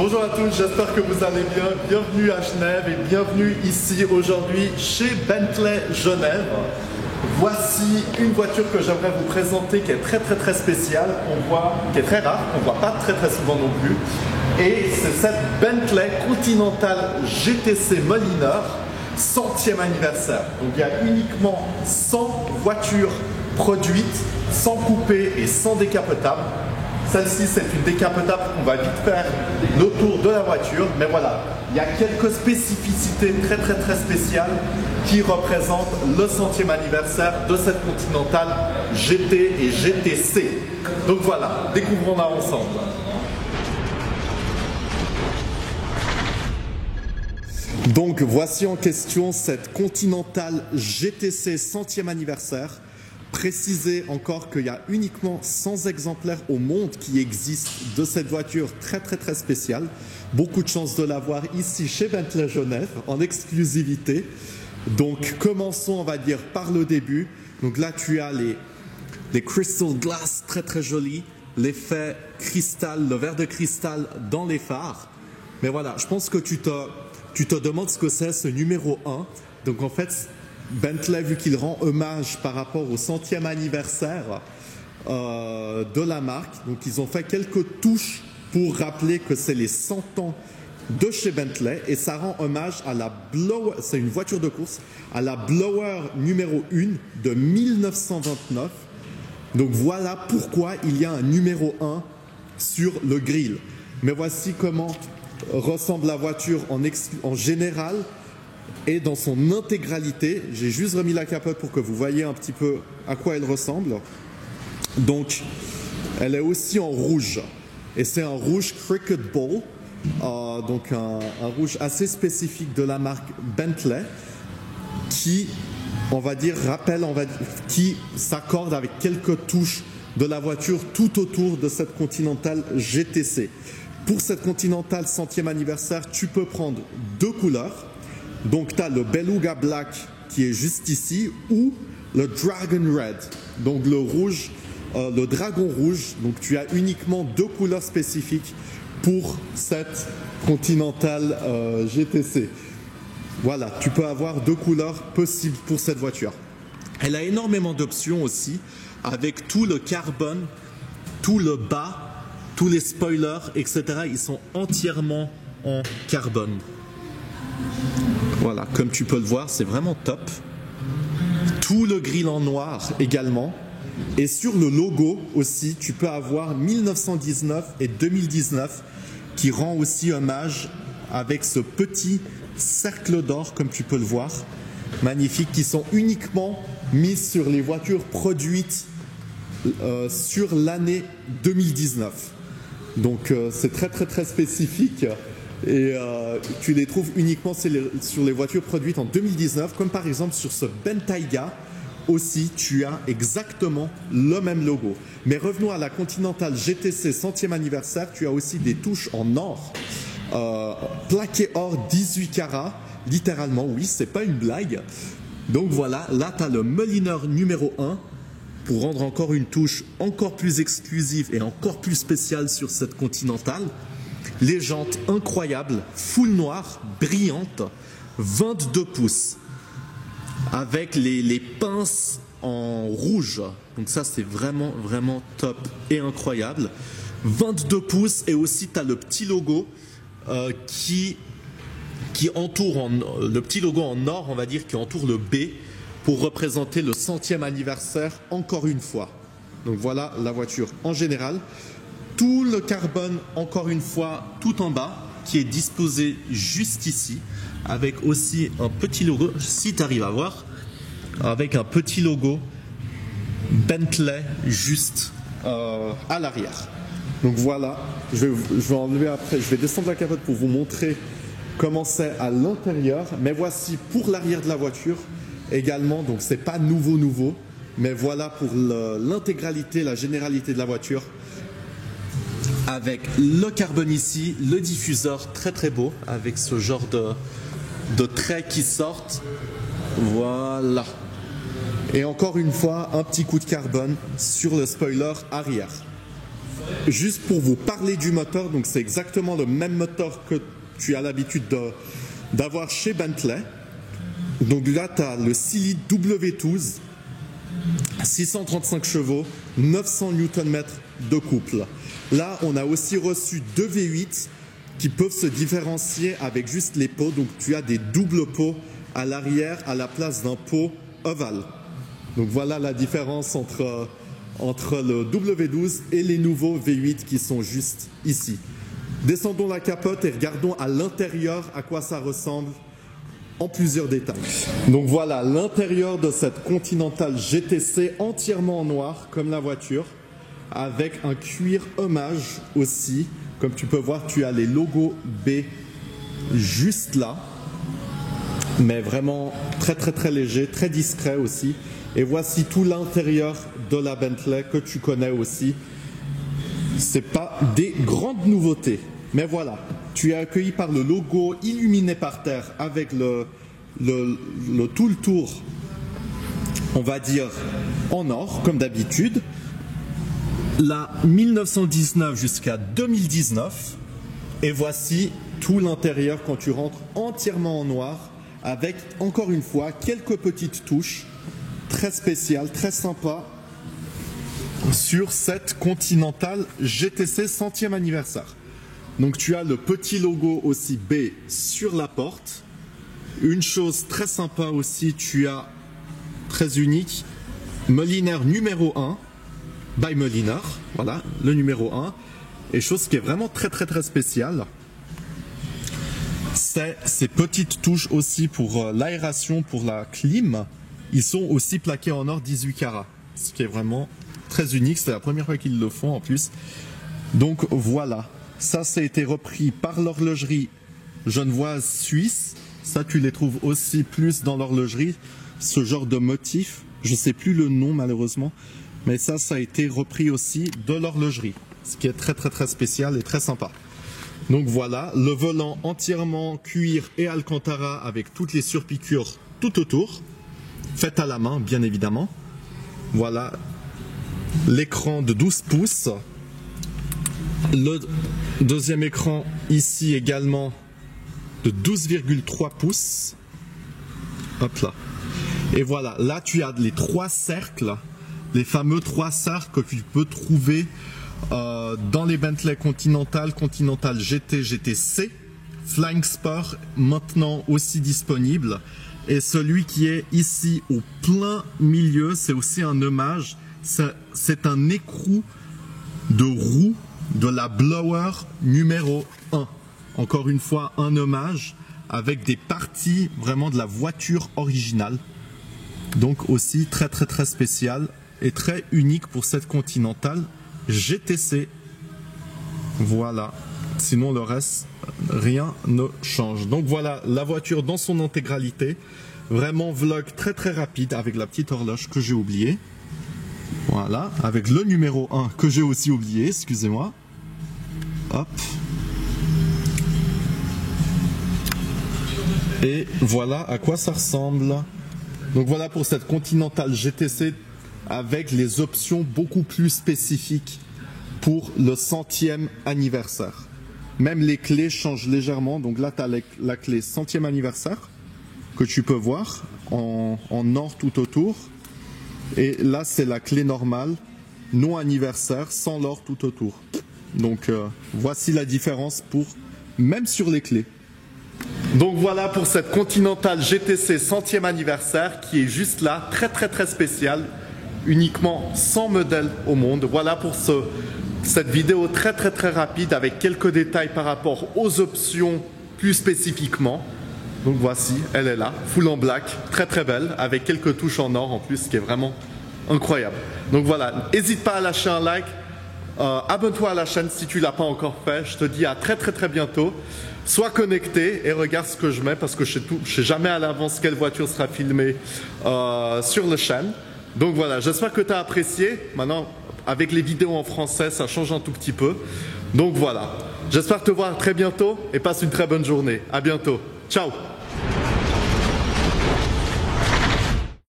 Bonjour à tous, j'espère que vous allez bien. Bienvenue à Genève et bienvenue ici aujourd'hui chez Bentley Genève. Voici une voiture que j'aimerais vous présenter qui est très spéciale, qui est très rare, qu'on ne voit pas très souvent non plus. Et c'est cette Bentley Continental GTC Mulliner 100e anniversaire. Donc il y a uniquement 100 voitures produites, sans coupé et sans décapotable. Celle-ci, c'est une décapotable qu'on va vite faire le tour de la voiture. Mais voilà, il y a quelques spécificités très spéciales qui représentent le 100e anniversaire de cette Continental GT et GTC. Donc voilà, découvrons-la ensemble. Donc voici en question cette Continental GTC 100e anniversaire. Préciser encore qu'il y a uniquement 100 exemplaires au monde qui existent de cette voiture très spéciale. Beaucoup de chance de l'avoir ici chez Bentley Genève en exclusivité. Donc commençons, on va dire, par le début. Donc là tu as les crystal glass très jolis, l'effet cristal, le verre de cristal dans les phares. Mais voilà, je pense que tu te demandes ce que c'est ce numéro 1. Donc en fait, Bentley, vu qu'il rend hommage par rapport au 100e anniversaire de la marque, donc ils ont fait quelques touches pour rappeler que c'est les 100 ans de chez Bentley et ça rend hommage à la Blower, c'est une voiture de course, à la Blower numéro 1 de 1929. Donc voilà pourquoi il y a un numéro 1 sur le grill. Mais voici comment ressemble la voiture en général. Et dans son intégralité, j'ai juste remis la capote pour que vous voyez un petit peu à quoi elle ressemble. Donc, elle est aussi en rouge. Et c'est un rouge Cricket Ball, donc un rouge assez spécifique de la marque Bentley, qui, qui s'accorde avec quelques touches de la voiture tout autour de cette Continental GTC. Pour cette Continental 100e anniversaire, tu peux prendre deux couleurs. Donc tu as le Beluga Black qui est juste ici ou le Dragon Red, donc le rouge, le dragon rouge. Donc tu as uniquement deux couleurs spécifiques pour cette Continental GTC. Voilà, tu peux avoir deux couleurs possibles pour cette voiture. Elle a énormément d'options aussi avec tout le carbone, tout le bas, tous les spoilers, etc. Ils sont entièrement en carbone. Voilà, comme tu peux le voir, c'est vraiment top. Tout le grill en noir également. Et sur le logo aussi, tu peux avoir 1919 et 2019 qui rend aussi hommage avec ce petit cercle d'or, comme tu peux le voir. Magnifique, qui sont uniquement mis sur les voitures produites sur l'année 2019. Donc c'est très spécifique. Et tu les trouves uniquement sur les voitures produites en 2019, comme par exemple sur ce Bentayga aussi, tu as exactement le même logo. Mais revenons à la Continental GTC 100e anniversaire, tu as aussi des touches en or, plaqué or 18 carats, littéralement, oui, c'est pas une blague. Donc voilà, là tu as le Mulliner numéro 1, pour rendre encore une touche encore plus exclusive et encore plus spéciale sur cette Continental. Les jantes incroyables, full noir, brillantes, 22 pouces, avec les pinces en rouge. Donc ça, c'est vraiment top et incroyable. 22 pouces et aussi, tu as le petit logo qui entoure, le petit logo en or, on va dire, qui entoure le B pour représenter le 100e anniversaire encore une fois. Donc voilà la voiture en général. Tout le carbone, encore une fois, tout en bas, qui est disposé juste ici, avec aussi un petit logo, si tu arrives à voir, avec un petit logo Bentley juste à l'arrière. Donc voilà, je vais enlever après, je vais descendre la capote pour vous montrer comment c'est à l'intérieur. Mais voici pour l'arrière de la voiture également, donc c'est pas nouveau, mais voilà pour l'intégralité, la généralité de la voiture. Avec le carbone ici, le diffuseur très beau, avec ce genre de traits qui sortent. Voilà. Et encore une fois, un petit coup de carbone sur le spoiler arrière. juste pour vous parler du moteur, donc c'est exactement le même moteur que tu as l'habitude d'avoir chez Bentley. Donc là, tu as le 6 litres W12, 635 chevaux, 900 Nm de couple. Là, on a aussi reçu deux V8 qui peuvent se différencier avec juste les pots. Donc tu as des doubles pots à l'arrière à la place d'un pot ovale. Donc voilà la différence entre le W12 et les nouveaux V8 qui sont juste ici. Descendons la capote et regardons à l'intérieur à quoi ça ressemble en plusieurs détails. Donc voilà l'intérieur de cette Continental GTC entièrement en noir comme la voiture, avec un cuir hommage aussi. Comme tu peux voir, tu as les logos B juste là, mais vraiment très très très léger, très discret aussi. Et voici tout l'intérieur de la Bentley que tu connais aussi. C'est pas des grandes nouveautés, mais voilà, tu es accueilli par le logo illuminé par terre avec tout le tour, on va dire en or comme d'habitude. Là, 1919 jusqu'à 2019, et voici tout l'intérieur quand tu rentres entièrement en noir, avec encore une fois quelques petites touches très spéciales, très sympas sur cette Continental GTC 100e anniversaire. Donc tu as le petit logo aussi B sur la porte. Une chose très sympa aussi, tu as très unique, Mulliner numéro 1. By Mulliner, voilà, le numéro 1. Et chose qui est vraiment très très très spéciale, c'est ces petites touches aussi pour l'aération, pour la clim. Ils sont aussi plaqués en or 18 carats, ce qui est vraiment très unique. C'est la première fois qu'ils le font en plus. Donc voilà, ça a été repris par l'horlogerie genevoise suisse. Ça tu les trouves aussi plus dans l'horlogerie, ce genre de motif. Je ne sais plus le nom malheureusement. Mais ça a été repris aussi de l'horlogerie, ce qui est très très très spécial et très sympa. Donc voilà, le volant entièrement cuir et alcantara avec toutes les surpiqûres tout autour, faites à la main bien évidemment. Voilà l'écran de 12 pouces, le deuxième écran ici également de 12,3 pouces. Hop là. Et voilà, là tu as les trois cercles. Les fameux trois cercles que tu peux trouver dans les Bentley Continental, Continental GT, GTC, Flying Sport maintenant aussi disponible. Et celui qui est ici au plein milieu, c'est aussi un hommage. C'est un écrou de roue de la Blower numéro 1. Encore une fois, un hommage avec des parties vraiment de la voiture originale. Donc aussi très très très spécial et très unique pour cette Continental GTC. Voilà. Sinon le reste, rien ne change. Donc voilà la voiture dans son intégralité. Vraiment vlog très très rapide avec la petite horloge que j'ai oubliée. Voilà, avec le numéro 1 que j'ai aussi oublié, excusez-moi. Hop. Et voilà à quoi ça ressemble. Donc voilà pour cette Continental GTC avec les options beaucoup plus spécifiques pour le 100e anniversaire. Même les clés changent légèrement. Donc là, tu as la clé 100e anniversaire que tu peux voir en or tout autour. Et là, c'est la clé normale, non anniversaire, sans l'or tout autour. Donc voici la différence pour même sur les clés. Donc voilà pour cette Continental GTC 100e anniversaire qui est juste là, très très très spéciale, uniquement 100 modèles au monde. Voilà pour cette vidéo très très très rapide avec quelques détails par rapport aux options plus spécifiquement. Donc voici, elle est là, full en black, très très belle, avec quelques touches en or en plus, ce qui est vraiment incroyable. Donc voilà, n'hésite pas à lâcher un like, abonne-toi à la chaîne si tu ne l'as pas encore fait. Je te dis à très très très bientôt. Sois connecté et regarde ce que je mets parce que je ne sais jamais à l'avance quelle voiture sera filmée sur la chaîne. Donc voilà, j'espère que tu as apprécié. Maintenant, avec les vidéos en français, ça change un tout petit peu. Donc voilà, j'espère te voir très bientôt et passe une très bonne journée. À bientôt. Ciao!